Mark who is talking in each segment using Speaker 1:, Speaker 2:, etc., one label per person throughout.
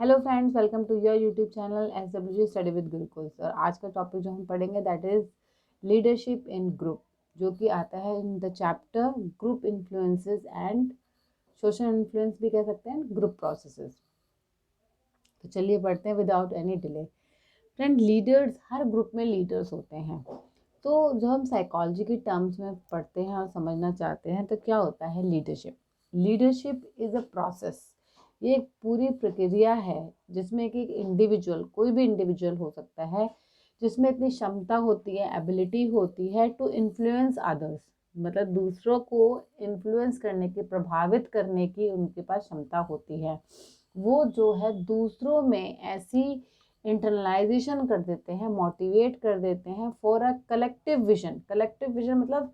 Speaker 1: Hello friends, welcome to your YouTube channel SWG study with Gurukuls. और आज का topic जो हम पढ़ेंगे that is leadership in group, जो कि आता है in the chapter group influences and social influence भी कह सकते हैं, ग्रुप प्रोसेसेस। तो चलिए पढ़ते हैं without any delay. Friend, leaders, हर ग्रुप में लीडर्स होते हैं। तो जो हम साइकोलॉजी की टर्म्स में पढ़ते हैं और समझना चाहते हैं तो क्या होता है leadership. Leadership is a process, ये एक पूरी प्रक्रिया है जिसमें कि एक इंडिविजुअल, कोई भी इंडिविजुअल हो सकता है, जिसमें इतनी क्षमता होती है, एबिलिटी होती है टू इन्फ्लुएंस अदर्स, मतलब दूसरों को इन्फ्लुएंस करने की, प्रभावित करने की उनके पास क्षमता होती है। वो जो है दूसरों में ऐसी इंटरनलाइजेशन कर देते हैं, मोटिवेट कर देते हैं for a collective vision. Collective vision मतलब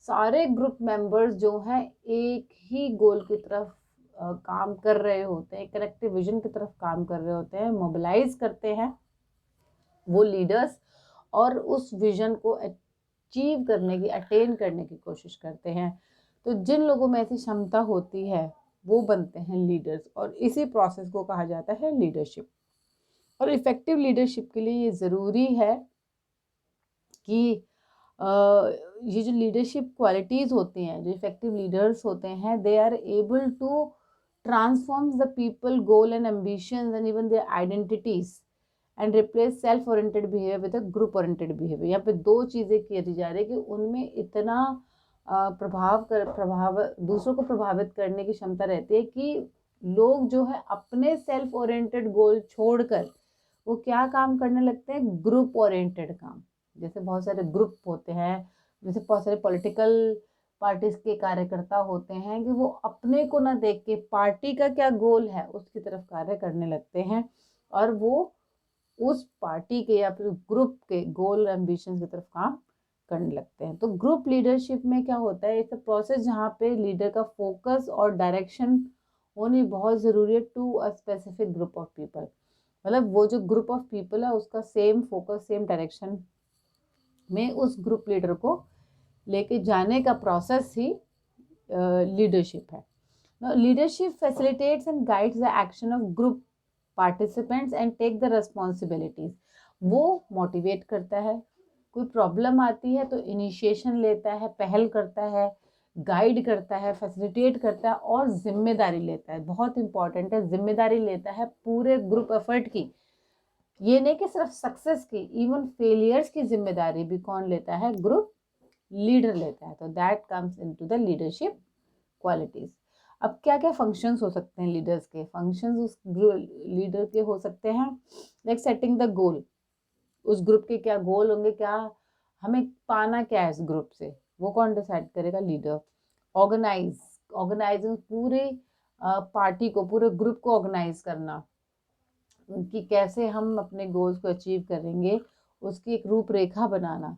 Speaker 1: सारे ग्रुप मेंबर्स जो हैं एक ही गोल की तरफ काम कर रहे होते हैं, कलेक्टिव विजन की तरफ काम कर रहे होते हैं, मोबिलाइज करते हैं वो लीडर्स, और उस विजन को अचीव करने की, अटेन करने की कोशिश करते हैं। तो जिन लोगों में ऐसी क्षमता होती है वो बनते हैं लीडर्स, और इसी प्रोसेस को कहा जाता है लीडरशिप। और इफेक्टिव लीडरशिप के लिए ये ज़रूरी है कि ये जो लीडरशिप क्वालिटीज़ होती हैं, जो इफेक्टिव लीडर्स होते हैं, they are able to transform the people goal and ambitions and even their identities and replace self oriented behaviour with a group oriented behaviour. यहाँ पे दो चीज़ें की जा रही है कि उनमें इतना प्रभाव दूसरों को प्रभावित करने की क्षमता रहती है कि लोग जो है अपने सेल्फ ओरिएंटेड गोल छोड़कर वो क्या काम करने लगते हैं, ग्रुप ओरिएंटेड काम। जैसे बहुत सारे ग्रुप होते हैं, जैसे बहुत सारे पॉलिटिकल पार्टीज के कार्यकर्ता होते हैं कि वो अपने को ना देख के पार्टी का क्या गोल है उसकी तरफ कार्य करने लगते हैं, और वो उस पार्टी के या फिर ग्रुप के गोल एम्बिशन की तरफ काम करने लगते हैं। तो ग्रुप लीडरशिप में क्या होता है, इट्स अ प्रोसेस जहाँ पे लीडर का फोकस और डायरेक्शन होनी बहुत ज़रूरी है to a specific group of people. मतलब वो जो ग्रुप ऑफ पीपल है उसका सेम फोकस, सेम डायरेक्शन में उस ग्रुप लीडर को लेके जाने का प्रोसेस ही लीडरशिप है। Leadership facilitates and guides the action of group participants and take the responsibilities. वो मोटिवेट करता है, कोई प्रॉब्लम आती है तो इनिशिएशन लेता है, पहल करता है, गाइड करता है, फैसिलिटेट करता है और जिम्मेदारी लेता है। बहुत इंपॉर्टेंट है, जिम्मेदारी लेता है पूरे ग्रुप एफर्ट की। ये नहीं कि सिर्फ सक्सेस की, इवन फेलियर्स की जिम्मेदारी भी कौन लेता है, ग्रुप लीडर लेता है। तो that comes into the leadership qualities. अब क्या क्या फंक्शंस हो सकते हैं लीडर्स के, फंक्शंस उस लीडर के हो सकते हैं, लाइक सेटिंग द गोल। उस ग्रुप के क्या गोल होंगे, क्या हमें पाना क्या है इस ग्रुप से, वो कौन डिसाइड करेगा, लीडर। ऑर्गेनाइजिंग पूरे पार्टी को, पूरे ग्रुप को ऑर्गेनाइज करना कि कैसे हम अपने गोल्स को अचीव करेंगे, उसकी एक रूपरेखा बनाना,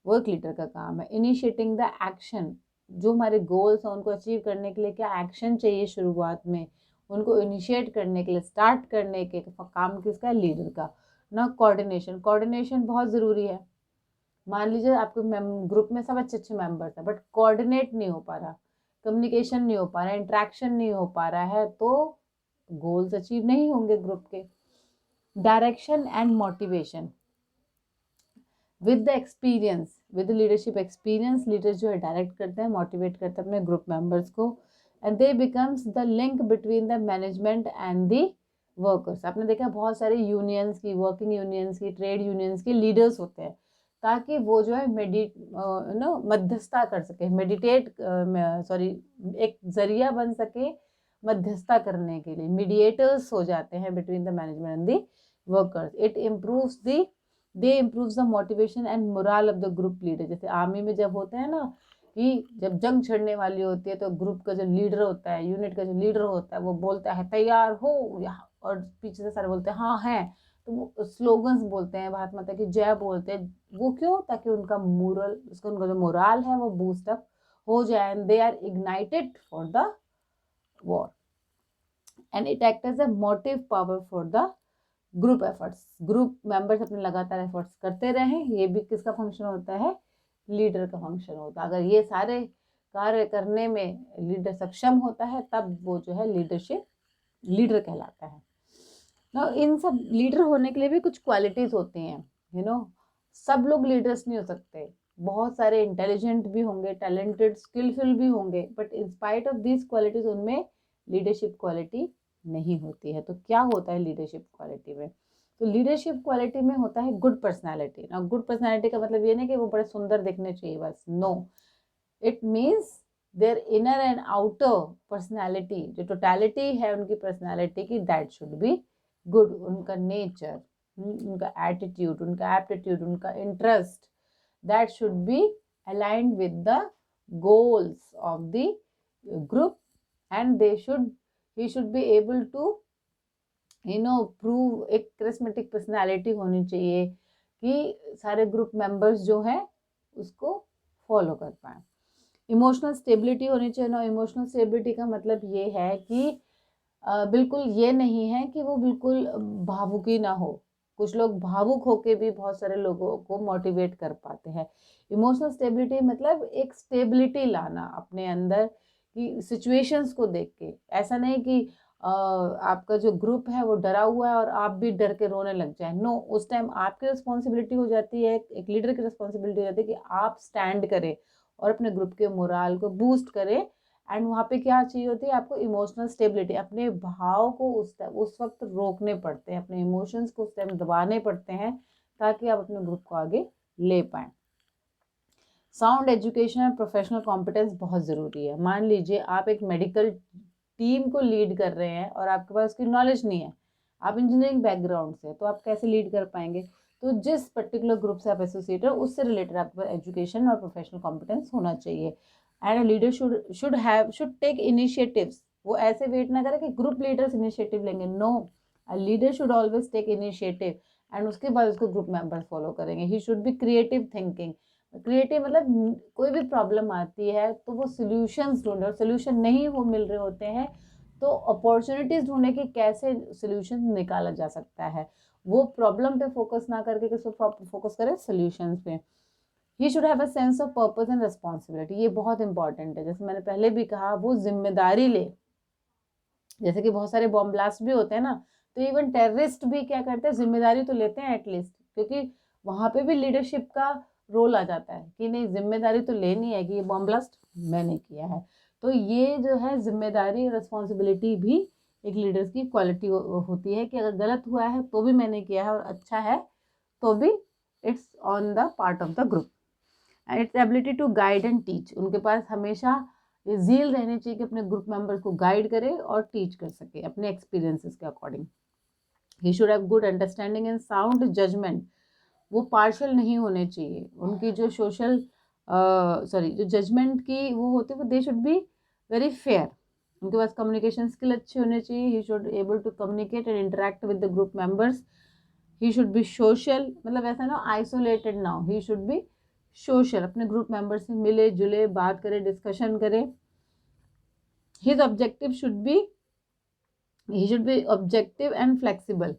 Speaker 1: वो एक लीडर का काम है। इनिशिएटिंग द एक्शन, जो हमारे गोल्स हैं उनको अचीव करने के लिए क्या एक्शन चाहिए शुरुआत में, उनको इनिशिएट करने के लिए, स्टार्ट करने के काम किसका है, लीडर का ना। कोऑर्डिनेशन, कोऑर्डिनेशन बहुत ज़रूरी है। मान लीजिए आपके ग्रुप में सब अच्छे अच्छे मेंबर्स हैं बट कोऑर्डिनेट नहीं हो पा रहा, कम्युनिकेशन नहीं हो पा रहा, इंट्रैक्शन नहीं हो पा रहा है, तो गोल्स अचीव नहीं होंगे ग्रुप के। Direction and motivation with the experience, with leadership experience, leader जो है डायरेक्ट करते हैं, मोटिवेट करते हैं अपने ग्रुप मेंबर्स को, and they becomes the link between the management and the workers. आपने देखा बहुत सारे यूनियंस की, वर्किंग यूनियंस की, ट्रेड यूनियंस के लीडर्स होते हैं, ताकि वो जो है मध्यस्थता कर सके, एक जरिया बन सके मध्यस्थता करने के लिए, मीडिएटर्स हो जाते हैं between the management and the workers. It improves the they improves the motivation and moral of the group leader. जैसे आर्मी में जब होते हैं ना कि जब जंग छिड़ने वाली होती है तो ग्रुप का जो लीडर होता है, यूनिट का जो लीडर होता है, वो बोलता है तैयार हो, और पीछे से सारे बोलते हैं हाँ हैं, तो वो स्लोगन्स बोलते हैं, भारत माता की जय बोलते हैं। वो क्यों, ताकि उनका उनका जो मोरल है वो बूस्ट अप हो जाए, and they are ignited for the war, and it act as a motive power for the group efforts. Group members अपने लगातार एफर्ट्स करते रहें, ये भी किसका फंक्शन होता है, लीडर का फंक्शन होता है। अगर ये सारे कार्य करने में लीडर सक्षम होता है तब वो जो है लीडरशिप लीडर कहलाता है। ना इन सब लीडर होने के लिए भी कुछ क्वालिटीज होती हैं, सब लोग लीडर्स नहीं हो सकते, बहुत सारे इंटेलिजेंट भी होंगे, टैलेंटेड स्किलफुल भी होंगे, but in spite of these qualities उनमें लीडरशिप क्वालिटी नहीं होती है। तो क्या होता है लीडरशिप क्वालिटी में? तो लीडरशिप क्वालिटी में होता है गुड पर्सनैलिटी। ना गुड पर्सनैलिटी का मतलब ये नहीं कि वो बड़े सुंदर दिखने चाहिए बस, no, it means their inner and outer personality, जो टोटलिटी है उनकी पर्सनैलिटी की, दैट शुड बी गुड। उनका नेचर, उनका एटीट्यूड, उनका एप्टीट्यूड, उनका interest, that should be aligned with the goals of the group, and he should be able to prove, एक charismatic personality होनी चाहिए कि सारे ग्रुप मेंबर्स जो हैं उसको फॉलो कर पाए। इमोशनल स्टेबिलिटी होनी चाहिए ना। इमोशनल स्टेबिलिटी का मतलब ये है कि बिल्कुल ये नहीं है कि वो बिल्कुल भावुकी ना हो। कुछ लोग भावुक होके भी बहुत सारे लोगों को मोटिवेट कर पाते हैं। इमोशनल स्टेबिलिटी मतलब एक स्टेबिलिटी लाना अपने अंदर कि सिचुएशंस को देख के, ऐसा नहीं कि आपका जो ग्रुप है वो डरा हुआ है और आप भी डर के रोने लग जाए, नो, उस टाइम आपकी रिस्पॉन्सिबिलिटी हो जाती है, एक लीडर की रिस्पॉन्सिबिलिटी हो जाती है कि आप स्टैंड करें और अपने ग्रुप के मोराल को बूस्ट करें। एंड वहाँ पे क्या चाहिए होती है आपको? Emotional stability. अपने भाव को उस वक्त रोकने पड़ते हैं, अपने इमोशंस को उस टाइम दबाने पड़ते हैं ताकि आप अपने ग्रुप को आगे ले पाएं। साउंड एजुकेशन और प्रोफेशनल कॉम्पिटेंस बहुत ज़रूरी है। मान लीजिए आप एक मेडिकल टीम को लीड कर रहे हैं और आपके पास उसकी नॉलेज नहीं है, आप इंजीनियरिंग बैकग्राउंड से, तो आप कैसे लीड कर पाएंगे? तो जिस पर्टिकुलर ग्रुप से आप एसोसिएट हो उससे रिलेटेड आपके पास एजुकेशन और प्रोफेशनल कॉम्पिटेंस होना चाहिए। And leader should take initiatives. वो ऐसे वेट ना करे कि ग्रुप लीडर्स इनिशिएटिव लेंगे, no, a leader should always take initiative and उसके बाद उसको ग्रुप मेंबर्स फॉलो करेंगे। He should be creative thinking. Creative मतलब कोई भी प्रॉब्लम आती है तो वो सोल्यूशंस ढूंढे, और सोल्यूशन नहीं वो मिल रहे होते हैं तो अपॉर्चुनिटीज ढूंढे कि कैसे सोल्यूशन निकाला जा सकता है। वो प्रॉब्लम पे फोकस ना करके किस पे फोकस करे? सोल्यूशंस पे। ही should have a sense of purpose and responsibility. ये बहुत इंपॉर्टेंट है। जैसे मैंने पहले भी कहा, वो जिम्मेदारी ले। जैसे कि बहुत सारे बॉम्ब ब्लास्ट भी होते हैं ना, तो इवन टेररिस्ट भी क्या करते हैं? जिम्मेदारी तो लेते हैं एटलीस्ट, क्योंकि वहां पे भी लीडरशिप का रोल आ जाता है कि नहीं, जिम्मेदारी तो लेनी है कि ये बॉम्ब ब्लास्ट मैंने किया है। तो ये जो है जिम्मेदारी, रिस्पॉन्सिबिलिटी भी एक लीडर्स की क्वालिटी होती है कि अगर गलत हुआ है तो भी मैंने किया है और अच्छा है तो भी it's on the part of the group. And its ability to guide and teach. उनके पास हमेशा ये जील रहनी चाहिए कि अपने ग्रुप मेंबर्स को गाइड करे और टीच कर सके अपने एक्सपीरियंसेस के according. He should have good understanding and sound judgement. वो पार्शियल नहीं होने चाहिए। उनकी जो जो जजमेंट की वो होती है, they should be very fair. उनके पास कम्युनिकेशन स्किल अच्छे होने चाहिए। He should able to communicate and interact with the group members. He should be social, मतलब ऐसा ना आइसोलेटेड ना हो, ही शुड बी सोशल, अपने ग्रुप मेंबर से मिले जुले, बात करे, डिस्कशन करे। His objective should be objective and flexible.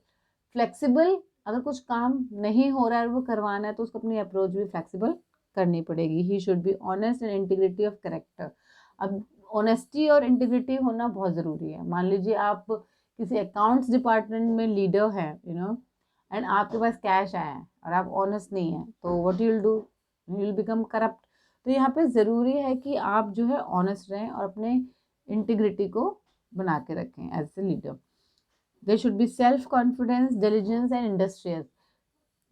Speaker 1: Flexible, अगर कुछ काम नहीं हो रहा है और वो करवाना है तो उसको अपनी अप्रोच भी फ्लेक्सिबल करनी पड़ेगी। ही should be honest and integrity of character. अब ऑनेस्टी और इंटीग्रिटी होना बहुत ज़रूरी है। मान लीजिए आप किसी अकाउंट्स डिपार्टमेंट में लीडर हैं, एंड आपके पास कैश आया है और आप ऑनेस्ट नहीं है, तो what you will do? You will become corrupt. तो यहाँ पे ज़रूरी है कि आप जो है ऑनेस्ट रहें और अपने इंटीग्रिटी को बना के रखें as a leader. There should be self-confidence, diligence and industrious.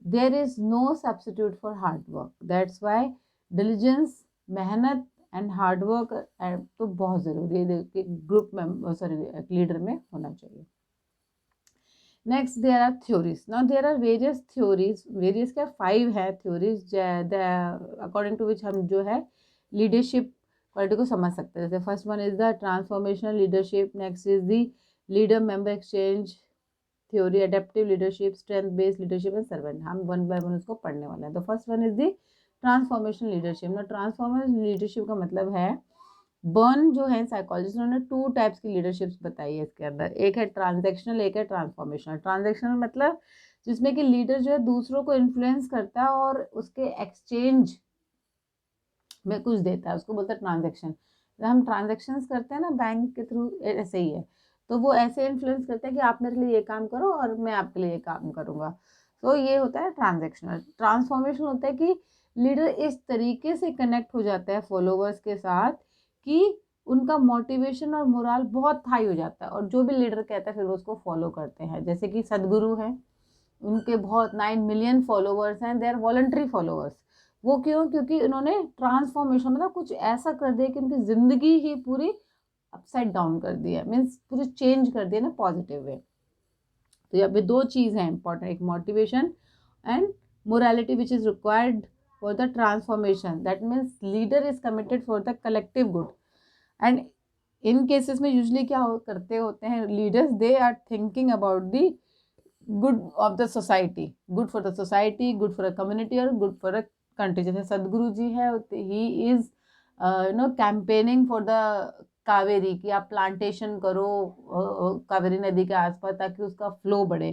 Speaker 1: There is no substitute for hard work. That's why diligence, मेहनत and hard work तो बहुत ज़रूरी है कि ग्रुप में लीडर में होना चाहिए। Next, there are theories. Now, there are various theories. Various क्या 5 है theories according to which हम जो है leadership क्वालिटी को समझ सकते हैं। जैसे first one is the transformational leadership, next is the leader member exchange theory, adaptive leadership, strength based leadership and servant. हम वन बाय वन उसको पढ़ने वाले हैं। तो first one is the transformational leadership. ना ट्रांसफॉर्मेशनल लीडरशिप का मतलब है, बर्न जो है साइकोलॉजिस्ट, उन्होंने 2 टाइप्स की लीडरशिप्स बताई है इसके अंदर। एक है ट्रांजैक्शनल, एक है ट्रांसफॉर्मेशनल। ट्रांजैक्शनल मतलब जिसमें कि लीडर जो है दूसरों को इन्फ्लुएंस करता है और उसके एक्सचेंज में कुछ देता है, उसको बोलते हैं ट्रांजैक्शन। जब हम ट्रांजैक्शंस करते हैं ना बैंक के थ्रू, ऐसे ही है। तो वो ऐसे इन्फ्लुएंस करते हैं कि आप मेरे लिए ये काम करो और मैं आपके लिए ये काम करूँगा। तो ये होता है ट्रांजैक्शनल। ट्रांसफॉर्मेशन होता है कि लीडर इस तरीके से कनेक्ट हो जाता है फॉलोवर्स के साथ कि उनका मोटिवेशन और मोराल बहुत हाई हो जाता है और जो भी लीडर कहता है फिर वो उसको फॉलो करते हैं। जैसे कि सदगुरु हैं, उनके बहुत 9 मिलियन फॉलोवर्स हैं, दे आर वॉलंटरी फॉलोवर्स। वो क्यों? क्योंकि उन्होंने ट्रांसफॉर्मेशन मतलब कुछ ऐसा कर दिया कि उनकी ज़िंदगी ही पूरी अपसाइड डाउन कर दिया, मीन्स पूरी चेंज कर दिया ना पॉजिटिव वे। तो यहाँ पे दो चीज़ हैं इंपॉर्टेंट, एक motivation and morality which is required for the transformation. That means leader is committed for the collective good. And in cases में यूजली क्या करते होते हैं leaders, they are thinking about the good of the society, good for the society, good for a community और good for a country. जैसे सदगुरु जी है, he is campaigning for the Kaveri कि आप प्लांटेशन करो कावेरी नदी के आसपास ताकि उसका फ्लो बढ़े।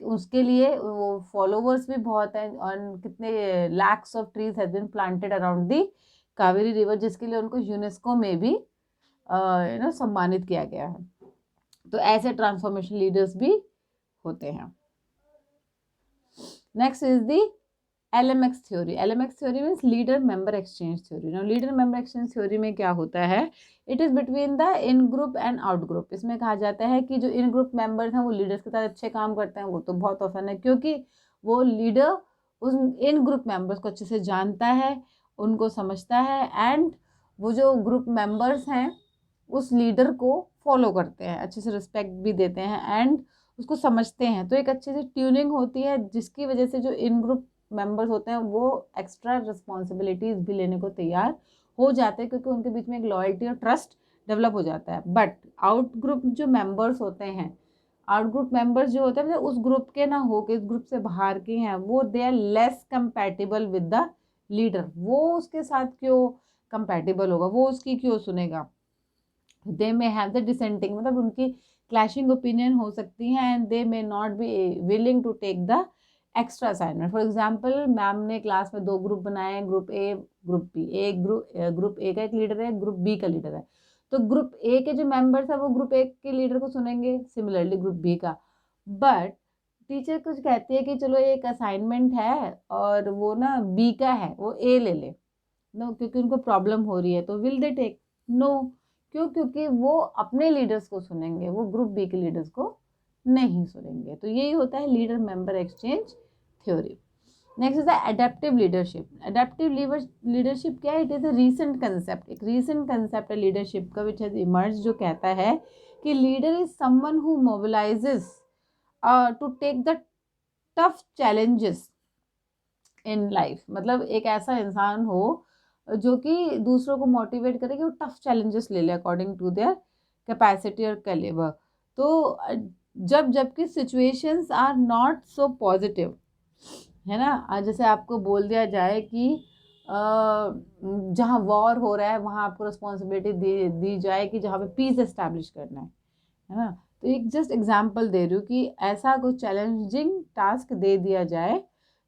Speaker 1: उसके लिए वो फॉलोवर्स भी बहुत हैं और कितने lakhs of trees have been planted around the Kaveri river, जिसके लिए उनको यूनेस्को में भी सम्मानित किया गया है। तो ऐसे ट्रांसफॉर्मेशन लीडर्स भी होते हैं। Next is the LMX theory. LMX theory means leader member exchange theory. Now leader member exchange theory में क्या होता है, it is between the in group and out group. इसमें कहा जाता है कि जो इन ग्रुप मेंबर्स हैं वो लीडर्स के साथ अच्छे काम करते हैं, वो तो बहुत ऑफन है क्योंकि वो लीडर उस इन ग्रुप मेंबर्स को अच्छे से जानता है, उनको समझता है एंड वो जो ग्रुप मेंबर्स हैं उस लीडर को फॉलो करते हैं, अच्छे से रिस्पेक्ट भी देते हैं एंड उसको समझते हैं। तो एक अच्छे से ट्यूनिंग होती है जिसकी वजह से जो इन ग्रुप मेंबर्स होते हैं वो एक्स्ट्रा रिस्पॉन्सिबिलिटीज़ भी लेने को तैयार हो जाते हैं क्योंकि उनके बीच में एक लॉयल्टी और ट्रस्ट डेवलप हो जाता है। बट आउट ग्रुप जो मेंबर्स होते हैं, आउट ग्रुप मेंबर्स जो होते हैं मतलब उस ग्रुप के ना हो के इस ग्रुप से बाहर के हैं, वो they are less compatible with the leader. वो उसके साथ क्यों कंपैटिबल होगा, वो उसकी क्यों सुनेगा। They may have the dissenting मतलब उनकी क्लैशिंग ओपिनियन हो सकती हैं and they may not be willing to take the extra assignment. For example ma'am ने क्लास में दो ग्रुप बनाए हैं, ग्रुप ए ग्रुप बी। एक ग्रुप ए का एक लीडर है, ग्रुप बी का लीडर है। तो ग्रुप ए के जो मेंबर्स है वो ग्रुप ए के लीडर को सुनेंगे, सिमिलरली ग्रुप बी का। बट टीचर कुछ कहती है कि चलो एक असाइनमेंट है और वो ना बी का है, वो ए ले ले। नो, क्योंकि उनको प्रॉब्लम हो रही है तो विल दे टेक? नो। क्यों? क्योंकि वो अपने लीडर्स को सुनेंगे, वो ग्रुप बी के लीडर्स को नहीं सुनेंगे। तो यही होता है leader member exchange theory. Next is the adaptive leadership. Adaptive leadership क्या है? It is a recent concept, एक रीसेंट कंसेप्ट है लीडरशिप का विच हैज इमर्ज, जो कहता है कि leader is someone who mobilizes to take the tough challenges in life. मतलब एक ऐसा इंसान हो जो कि दूसरों को मोटिवेट करे कि वो टफ चैलेंजेस ले ले अकॉर्डिंग टू देयर कैपेसिटी और कैलिबर। तो जबकि situations are not so positive, है ना। जैसे आपको बोल दिया जाए कि जहाँ वॉर हो रहा है वहाँ आपको रिस्पॉन्सिबिलिटी दी जाए कि जहाँ पे पीस एस्टैब्लिश करना है ना। तो एक जस्ट एग्जांपल दे रही हूँ कि ऐसा कुछ चैलेंजिंग टास्क दे दिया जाए।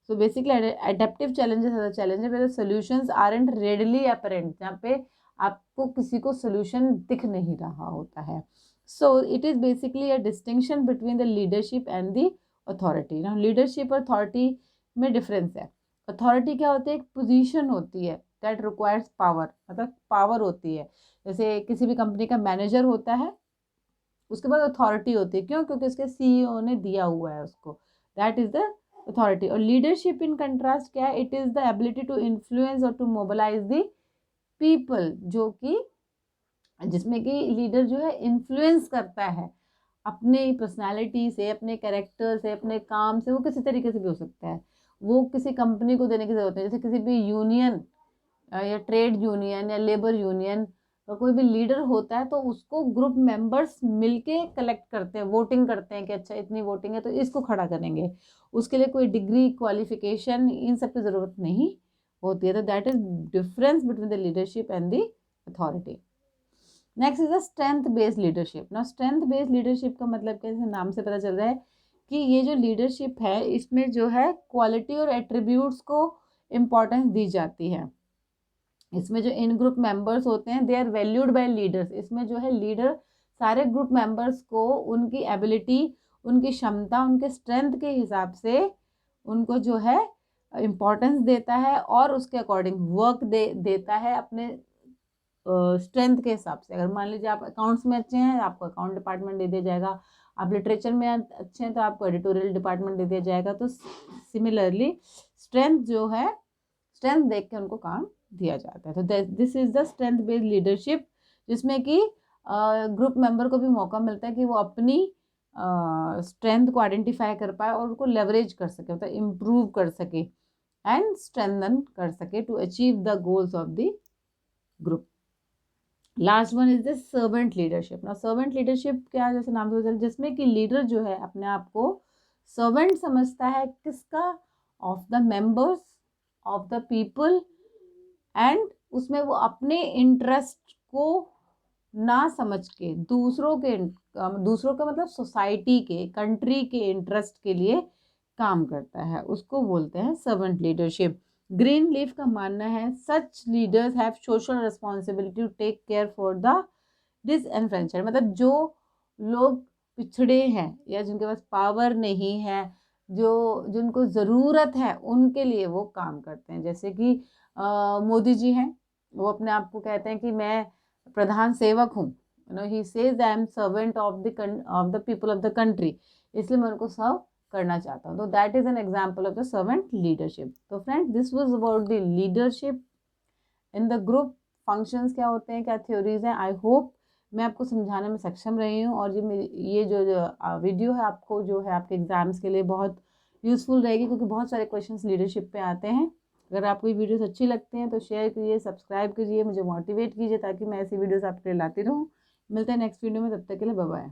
Speaker 1: So basically adaptive challenges are the challenges where the solutions aren't readily apparent, जहाँ पे आपको किसी को solution दिख नहीं रहा होता है। So it is basically a distinction between the leadership and the authority. Now leadership और authority में difference है। authority क्या होती है? एक position होती है that requires power, मतलब power होती है। जैसे किसी भी कंपनी का मैनेजर होता है, उसके बाद अथॉरिटी होती है। क्यों? क्योंकि उसके CEO ने दिया हुआ है उसको, दैट इज द अथॉरिटी। और लीडरशिप इन कंट्रास्ट क्या है? It is the ability to influence और टू मोबिलाइज द पीपल, जो कि जिसमें कि लीडर जो है इन्फ्लुएंस करता है अपने पर्सनालिटी से, अपने कैरेक्टर से, अपने काम से। वो किसी तरीके से भी हो सकता है, वो किसी कंपनी को देने की जरूरत नहीं। जैसे किसी भी यूनियन या ट्रेड यूनियन या लेबर यूनियन का कोई भी लीडर होता है तो उसको ग्रुप मेंबर्स मिलके कलेक्ट करते हैं, वोटिंग करते हैं कि अच्छा इतनी वोटिंग है तो इसको खड़ा करेंगे। उसके लिए कोई डिग्री, क्वालिफिकेशन, इन सब की ज़रूरत नहीं होती है। तो that is difference between the leadership and the authority. Next is the strength based leadership. ना स्ट्रेंथ बेस्ड लीडरशिप का मतलब क्या, जैसे नाम से पता चल रहा है कि ये जो लीडरशिप है इसमें जो है क्वालिटी और एट्रीब्यूट्स को इम्पोर्टेंस दी जाती है। इसमें जो इन ग्रुप मेंबर्स होते हैं they are valued by leaders. इसमें जो है लीडर सारे ग्रुप मेंबर्स को उनकी एबिलिटी, उनकी क्षमता, उनके स्ट्रेंथ के हिसाब से उनको जो है इम्पोर्टेंस देता है और उसके अकॉर्डिंग वर्क देता है अपने स्ट्रेंथ के हिसाब से। अगर मान लीजिए आप अकाउंट्स में अच्छे हैं, आपको अकाउंट डिपार्टमेंट दे दिया जाएगा, आप लिटरेचर में अच्छे हैं तो आपको एडिटोरियल डिपार्टमेंट दे दिया जाएगा। तो सिमिलरली स्ट्रेंथ जो है, स्ट्रेंथ देख के उनको काम दिया जाता है। तो this is the strength based leadership, जिसमें कि ग्रुप मेंबर को भी मौका मिलता है कि वो अपनी स्ट्रेंथ को आइडेंटिफाई कर पाए और उनको लेवरेज कर सके, मतलब इम्प्रूव कर सके एंड स्ट्रेंथन कर सके to achieve the goals of the group. Last one is the servant leadership. ना सर्वेंट लीडरशिप क्या, जैसे नाम से जिसमें कि लीडर जो है अपने आप को सर्वेंट समझता है, किसका, of the members, of the people, and उसमें वो अपने इंटरेस्ट को ना समझ के दूसरों के मतलब सोसाइटी के, कंट्री के इंटरेस्ट के लिए काम करता है, उसको बोलते हैं सर्वेंट लीडरशिप। ग्रीन लीफ का मानना है such leaders have social responsibility to take care for the disenfranchised, मतलब जो लोग पिछड़े हैं या जिनके पास पावर नहीं है, जो जिनको ज़रूरत है, उनके लिए वो काम करते हैं। जैसे कि मोदी जी हैं, वो अपने आप को कहते हैं कि मैं प्रधान सेवक हूँ, he says I am servant of the people of the country, इसलिए मैं उनको सर्व करना चाहता हूँ। तो that is an example of the servant leadership. तो friends, this was about the leadership in the group. Functions क्या होते हैं, क्या थ्योरीज हैं। आई होप मैं आपको समझाने में सक्षम रही हूँ और ये जो वीडियो है आपको जो है आपके एग्जाम्स के लिए बहुत यूज़फुल रहेगी, क्योंकि बहुत सारे क्वेश्चंस लीडरशिप पे आते हैं। अगर आपको ये वीडियोस अच्छी लगती हैं तो शेयर कीजिए, सब्सक्राइब कीजिए, मुझे मोटिवेट कीजिए ताकि मैं ऐसी वीडियोस आपके लिए लाती रहूँ। मिलते हैं नेक्स्ट वीडियो में, तब तक के लिए बाय बाय।